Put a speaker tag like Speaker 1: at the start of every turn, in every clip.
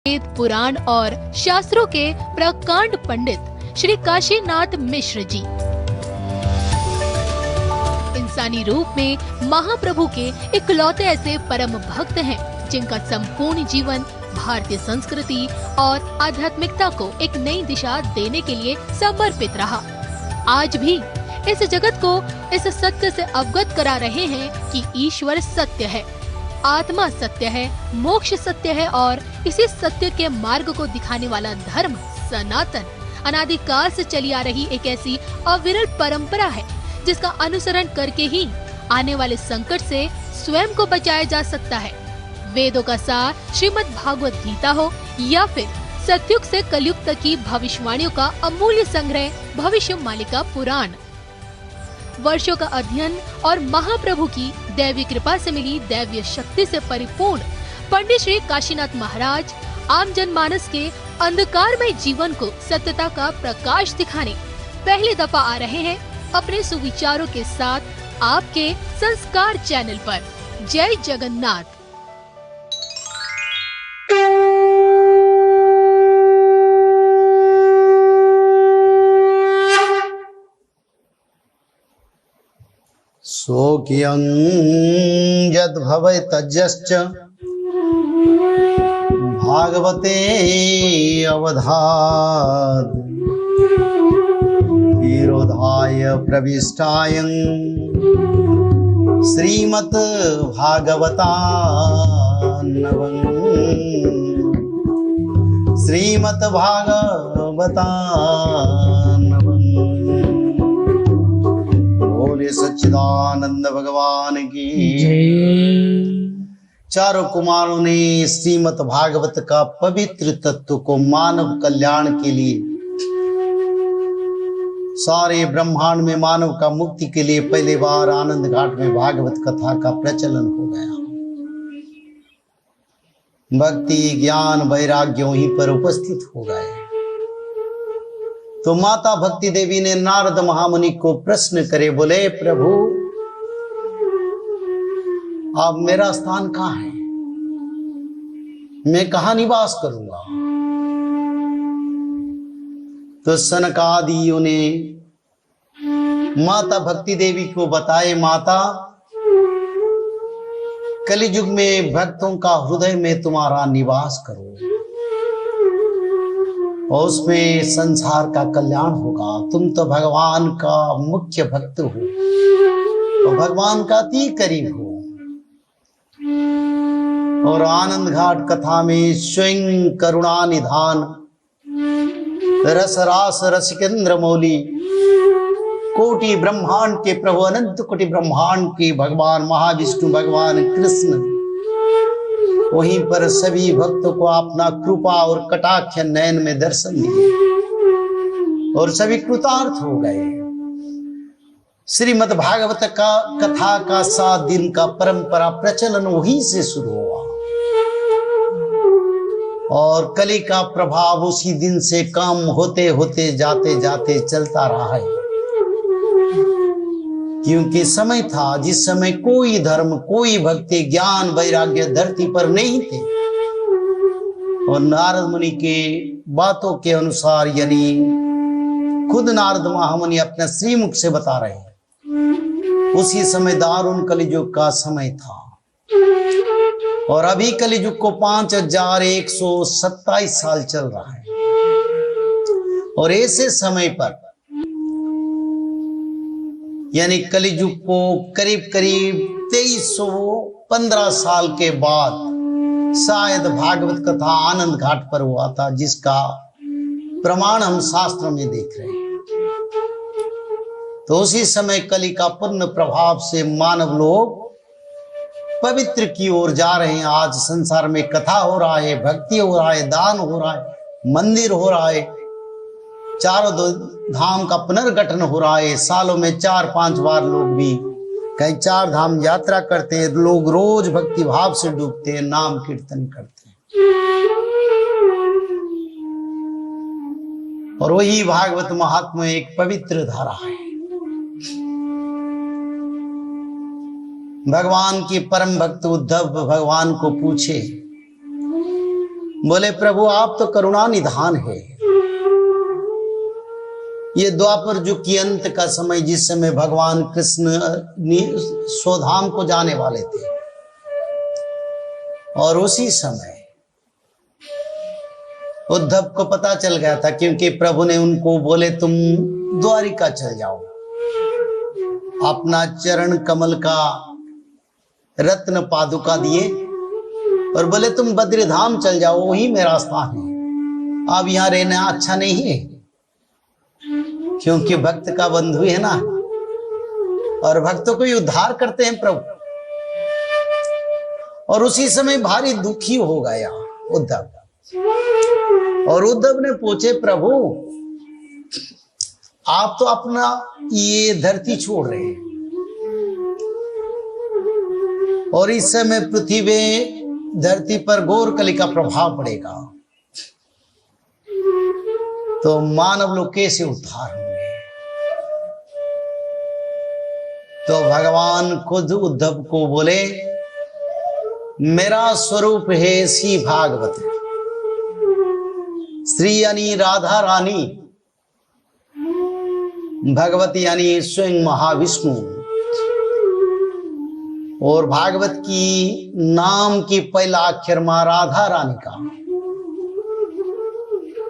Speaker 1: वेद, पुराण और शास्त्रों के प्रकांड पंडित श्री काशीनाथ मिश्र जी इंसानी रूप में महाप्रभु के इकलौते ऐसे परम भक्त हैं जिनका संपूर्ण जीवन भारतीय संस्कृति और आध्यात्मिकता को एक नई दिशा देने के लिए समर्पित रहा। आज भी इस जगत को इस सत्य से अवगत करा रहे हैं कि ईश्वर सत्य है, आत्मा सत्य है, मोक्ष सत्य है और इसी सत्य के मार्ग को दिखाने वाला धर्म सनातन अनादिकाल से चली आ रही एक ऐसी अविरल परंपरा है जिसका अनुसरण करके ही आने वाले संकट से स्वयं को बचाया जा सकता है। वेदों का सार श्रीमद् भागवत गीता हो या फिर सतयुग से कलयुग तक की भविष्यवाणियों का अमूल्य संग्रह भविष्य मालिका पुराण, वर्षों का अध्ययन और महाप्रभु की दैवी कृपा से मिली दैवीय शक्ति से परिपूर्ण पंडित श्री काशीनाथ महाराज आम जनमानस के अंधकारमय जीवन को सत्यता का प्रकाश दिखाने पहली दफा आ रहे हैं अपने सुविचारों के साथ आपके संस्कार चैनल पर। जय जगन्नाथ।
Speaker 2: सोऽयं यद्भवै तज्जश्च भागवते अवधात् विरोधाय प्रविष्टायं श्रीमद् भागवतान्नवम् श्रीमद् भागवतान्नवम्। बोले सच्चिदानंद भगवान की चारों कुमारों ने श्रीमद् भागवत का पवित्र तत्व को मानव कल्याण के लिए, सारे ब्रह्मांड में मानव का मुक्ति के लिए पहली बार आनंद घाट में भागवत कथा का प्रचलन हो गया। भक्ति ज्ञान वैराग्य वहीं पर उपस्थित हो गए। तो माता भक्ति देवी ने नारद महामुनि को प्रश्न करे, बोले प्रभु अब मेरा स्थान कहाँ है, मैं कहाँ निवास करूंगा। तो सनकादियों ने माता भक्ति देवी को बताए, माता कलियुग में भक्तों का हृदय में तुम्हारा निवास करो और उसमें संसार का कल्याण होगा। तुम तो भगवान का मुख्य भक्त हो और भगवान का अति करीब हो। और आनंद घाट कथा में स्वयं करुणा निधान रस रास रसिकेंद्र मौली कोटि ब्रह्मांड के प्रभु, अनंत कोटि ब्रह्मांड के भगवान महाविष्णु भगवान कृष्ण वहीं पर सभी भक्तों को अपना कृपा और कटाक्ष नयन में दर्शन दिए और सभी कृतार्थ हो गए। श्रीमद् भागवत का कथा का 7 दिन का परंपरा प्रचलन वहीं से शुरू हुआ और कली का प्रभाव उसी दिन से कम होते होते जाते जाते चलता रहा है। क्योंकि समय था जिस समय कोई धर्म, कोई भक्ति, ज्ञान, वैराग्य धरती पर नहीं थे और नारद मुनि के बातों के अनुसार, यानी खुद नारद महामुनि अपने श्रीमुख से बता रहे हैं, उसी समय दारुण कलियुग का समय था और अभी कलियुग को 5127 साल चल रहा है। और ऐसे समय पर यानी कलियुग को करीब करीब 2315 साल के बाद शायद भागवत कथा आनंद घाट पर हुआ था, जिसका प्रमाण हम शास्त्रों में देख रहे हैं। तो उसी समय कली का पूर्ण प्रभाव से मानव लोग पवित्र की ओर जा रहे हैं। आज संसार में कथा हो रहा है, भक्ति हो रहा है, दान हो रहा है, मंदिर हो रहा है, चारों धाम का पुनर्गठन हो रहा है। सालों में 4-5 बार लोग भी कहीं 4 धाम यात्रा करते हैं। लोग रोज भक्ति भाव से डूबते हैं, नाम कीर्तन करते हैं। और वही भागवत महात्मा एक पवित्र धारा है। भगवान के परम भक्त उद्धव भगवान को पूछे, बोले प्रभु आप तो करुणा निधान है। ये द्वापर युग की अंत का समय, जिस समय भगवान कृष्ण स्वधाम को जाने वाले थे, और उसी समय उद्धव को पता चल गया था, क्योंकि प्रभु ने उनको बोले तुम द्वारिका चल जाओ, अपना चरण कमल का रत्न पादुका दिए और बोले तुम बद्रीधाम चल जाओ, वही मेरा स्थान है, अब यहां रहना अच्छा नहीं है, क्योंकि भक्त का बंधु है ना, और भक्तों को ही उद्धार करते हैं प्रभु। और उसी समय भारी दुखी हो गया उद्धव, और उद्धव ने पूछे प्रभु आप तो अपना ये धरती छोड़ रहे हैं, और इस समय पृथ्वी धरती पर घोर कली का प्रभाव पड़ेगा, तो मानव लोग कैसे उद्धार होंगे। तो भगवान खुद उद्धव को बोले मेरा स्वरूप है श्री भागवत, श्री यानी राधा रानी, भगवती यानी स्वयं महाविष्णु, और भागवत की नाम की पहला अक्षर मां राधा रानी का,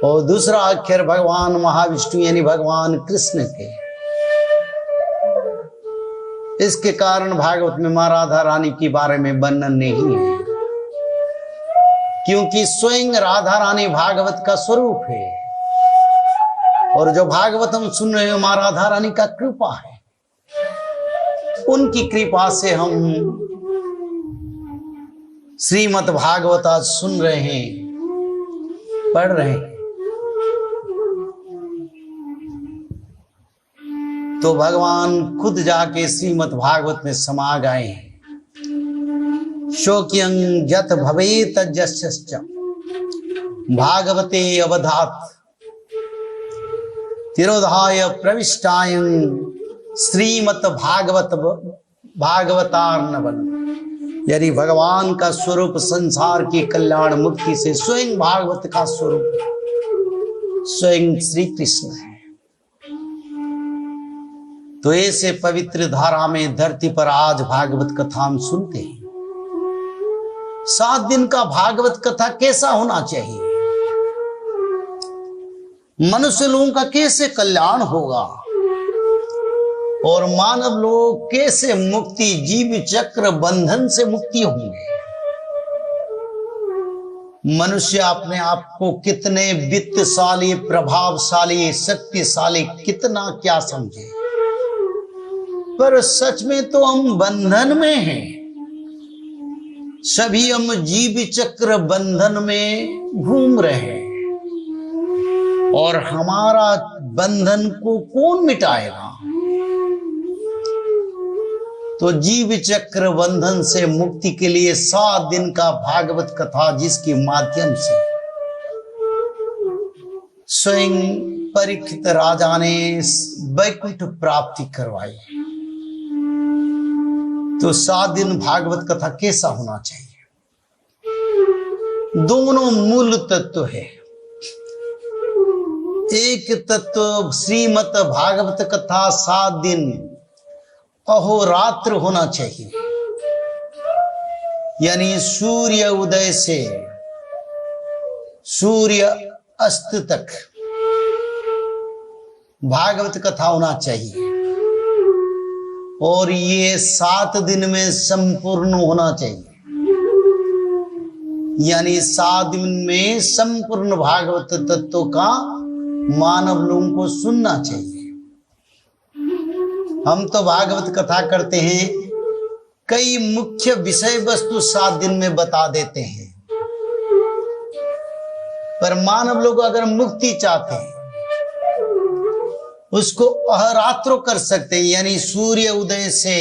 Speaker 2: और दूसरा अक्षर भगवान महाविष्णु यानी भगवान कृष्ण के। इसके कारण भागवत में मां राधा रानी के बारे में वर्णन नहीं है, क्योंकि स्वयं राधा रानी भागवत का स्वरूप है, और जो भागवत हम सुन रहे हैं मां राधा रानी का कृपा है, उनकी कृपा से हम श्रीमद् भागवत आज सुन रहे हैं, पढ़ रहे हैं। तो भगवान खुद जाके श्रीमद् भागवत में समा गए हैं। शोक्यं यत भवेत जस्य भागवते अवधात तिरोधाय प्रविष्टायं श्रीमद् भागवतार्णवम्। यदि भगवान का स्वरूप संसार की कल्याण मुक्ति से स्वयं भागवत का स्वरूप स्वयं श्री कृष्ण है, तो ऐसे पवित्र धारा में धरती पर आज भागवत कथा हम सुनते हैं। 7 दिन का भागवत कथा कैसा होना चाहिए, मनुष्य लोगों का कैसे कल्याण होगा, और मानव लोग कैसे मुक्ति, जीव चक्र बंधन से मुक्ति होंगे। मनुष्य अपने आप को कितने वित्तशाली, प्रभावशाली, शक्तिशाली, कितना क्या समझे, पर सच में तो हम बंधन में हैं। सभी हम जीव चक्र बंधन में घूम रहे हैं, और हमारा बंधन को कौन मिटाएगा। तो जीव चक्र बंधन से मुक्ति के लिए 7 दिन का भागवत कथा, जिसके माध्यम से स्वयं परीक्षित राजा ने वैकुंठ प्राप्ति करवाई। तो 7 दिन भागवत कथा कैसा होना चाहिए। दोनों मूल तत्व है। एक तत्व श्रीमद् भागवत कथा 7 दिन अहोरात्र होना चाहिए, यानी सूर्य उदय से सूर्य अस्त तक भागवत कथा होना चाहिए, और ये 7 दिन में संपूर्ण होना चाहिए, यानी 7 दिन में संपूर्ण भागवत तत्व का मानव लोगों को सुनना चाहिए। हम तो भागवत कथा करते हैं, कई मुख्य विषय वस्तु 7 दिन में बता देते हैं, पर मानव लोग अगर मुक्ति चाहते हैं उसको अहरात्रो कर सकते हैं, यानी सूर्य उदय से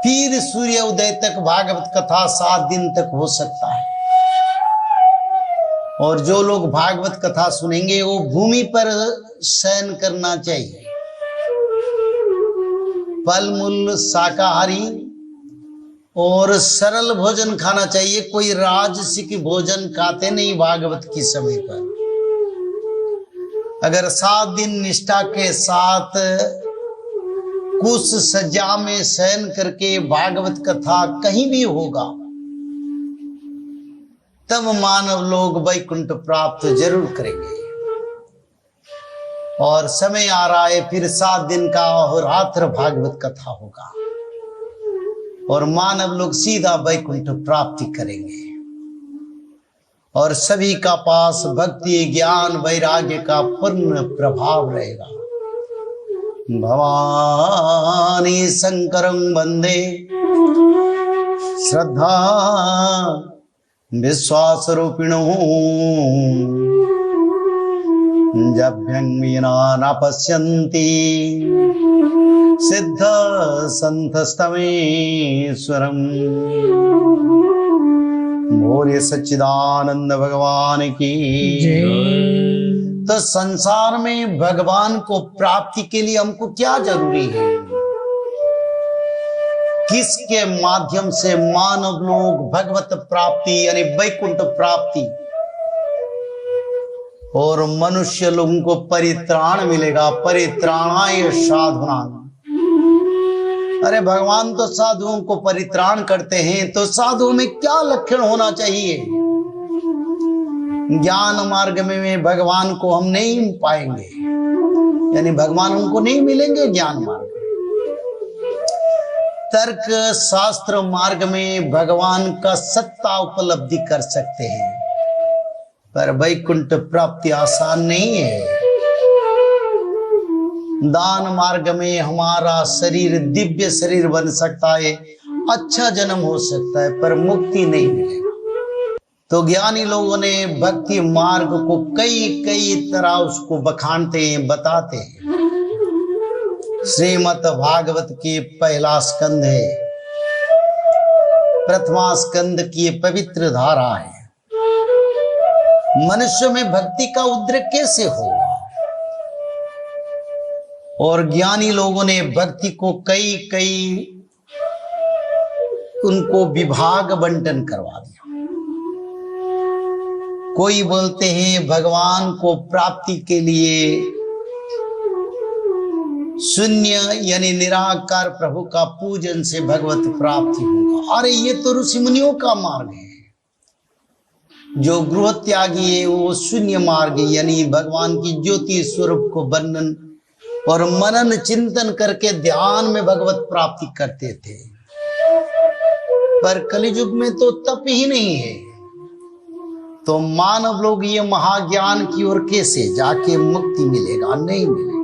Speaker 2: फिर सूर्य उदय तक भागवत कथा 7 दिन तक हो सकता है। और जो लोग भागवत कथा सुनेंगे वो भूमि पर शयन करना चाहिए, फल मूल शाकाहारी और सरल भोजन खाना चाहिए। कोई राजसिक भोजन खाते नहीं भागवत की समय पर। अगर 7 दिन निष्ठा के साथ कुछ सज्जा में शयन करके भागवत कथा कहीं भी होगा, तब मानव लोग वैकुंठ प्राप्त जरूर करेंगे। और समय आ रहा है, फिर 7 दिन का अहोरात्र भागवत कथा होगा और मानव लोग सीधा वैकुंठ प्राप्ति करेंगे। और सभी का पास भक्ति, ज्ञान, वैराग्य का पूर्ण प्रभाव रहेगा। भवानी शंकरं वंदे श्रद्धा विश्वास रूपिणो जभ्यं विना न पश्यन्ति सिद्ध संतस्तमेश्वरम्। बोले सच्चिदानंद भगवान की जय। तो संसार में भगवान को प्राप्ति के लिए हमको क्या जरूरी है? किसके माध्यम से मानव लोग भगवत प्राप्ति यानी वैकुंठ प्राप्ति और मनुष्य लोगों को परित्राण मिलेगा? परित्राणाय साधुनां। अरे भगवान तो साधुओं को परित्राण करते हैं, तो साधुओं में क्या लक्षण होना चाहिए? ज्ञान मार्ग में भगवान को हम नहीं पाएंगे, यानी भगवान हमको नहीं मिलेंगे ज्ञान मार्ग। तर्क शास्त्र मार्ग में भगवान का सत्ता उपलब्धि कर सकते हैं, पर वैकुंठ प्राप्ति आसान नहीं है। दान मार्ग में हमारा शरीर दिव्य शरीर बन सकता है, अच्छा जन्म हो सकता है, पर मुक्ति नहीं मिलेगा। तो ज्ञानी लोगों ने भक्ति मार्ग को कई तरह उसको बखानते हैं, बताते हैं। श्रीमद् भागवत की पहला स्कंद है, प्रथमा स्कंद की पवित्र धारा है। मनुष्य में भक्ति का उद्रेक कैसे होगा? और ज्ञानी लोगों ने भक्ति को कई उनको विभाग बंटन करवा दिया। कोई बोलते हैं भगवान को प्राप्ति के लिए शून्य यानी निराकार प्रभु का पूजन से भगवत प्राप्ति होगा। अरे ये तो ऋषि मुनियों का मार्ग है। जो गृह त्यागी है वो शून्य मार्ग यानी भगवान की ज्योति स्वरूप को वर्णन और मनन चिंतन करके ध्यान में भगवत प्राप्ति करते थे। पर कलियुग में तो तप ही नहीं है, तो मानव लोग ये महाज्ञान की ओर कैसे जाके मुक्ति मिलेगा? नहीं मिलेगा।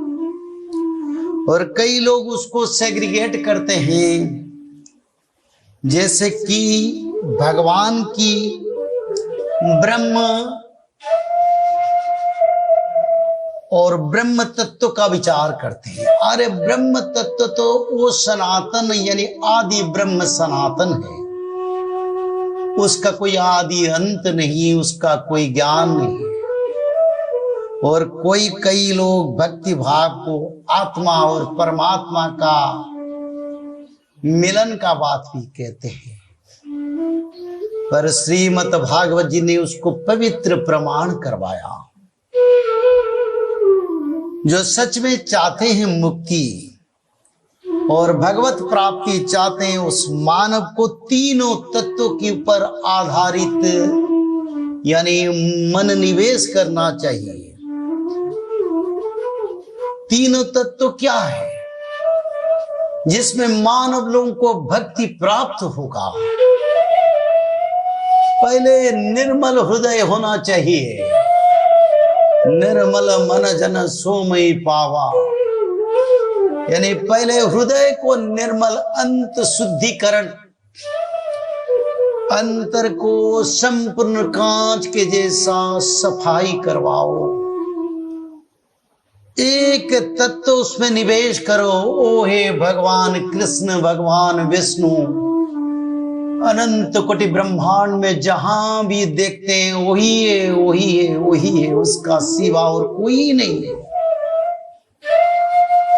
Speaker 2: और कई लोग उसको सेग्रीगेट करते हैं, जैसे कि भगवान की ब्रह्म और ब्रह्म तत्व का विचार करते हैं। अरे ब्रह्म तत्व तो वो सनातन यानी आदि ब्रह्म सनातन है, उसका कोई आदि अंत नहीं, उसका कोई ज्ञान नहीं। और कई लोग भक्ति भाव को आत्मा और परमात्मा का मिलन का बात भी कहते हैं, पर श्रीमद् भागवत जी ने उसको पवित्र प्रमाण करवाया। जो सच में चाहते हैं मुक्ति और भगवत प्राप्ति चाहते हैं, उस मानव को तीनों तत्वों के ऊपर आधारित यानी मन निवेश करना चाहिए। तीनों तत्व क्या है जिसमें मानव लोगों को भक्ति प्राप्त होगा? पहले निर्मल हृदय होना चाहिए। निर्मल मन जन सोमय पावा, यानी पहले हृदय को निर्मल अंत शुद्धिकरण, अंतर को संपूर्ण कांच के जैसा सफाई करवाओ। एक तत्व उसमें निवेश करो। ओ हे भगवान कृष्ण, भगवान विष्णु, अनंत कोटि ब्रह्मांड में जहां भी देखते हैं वही है, वही है, वही है, उसका सिवा और कोई नहीं है।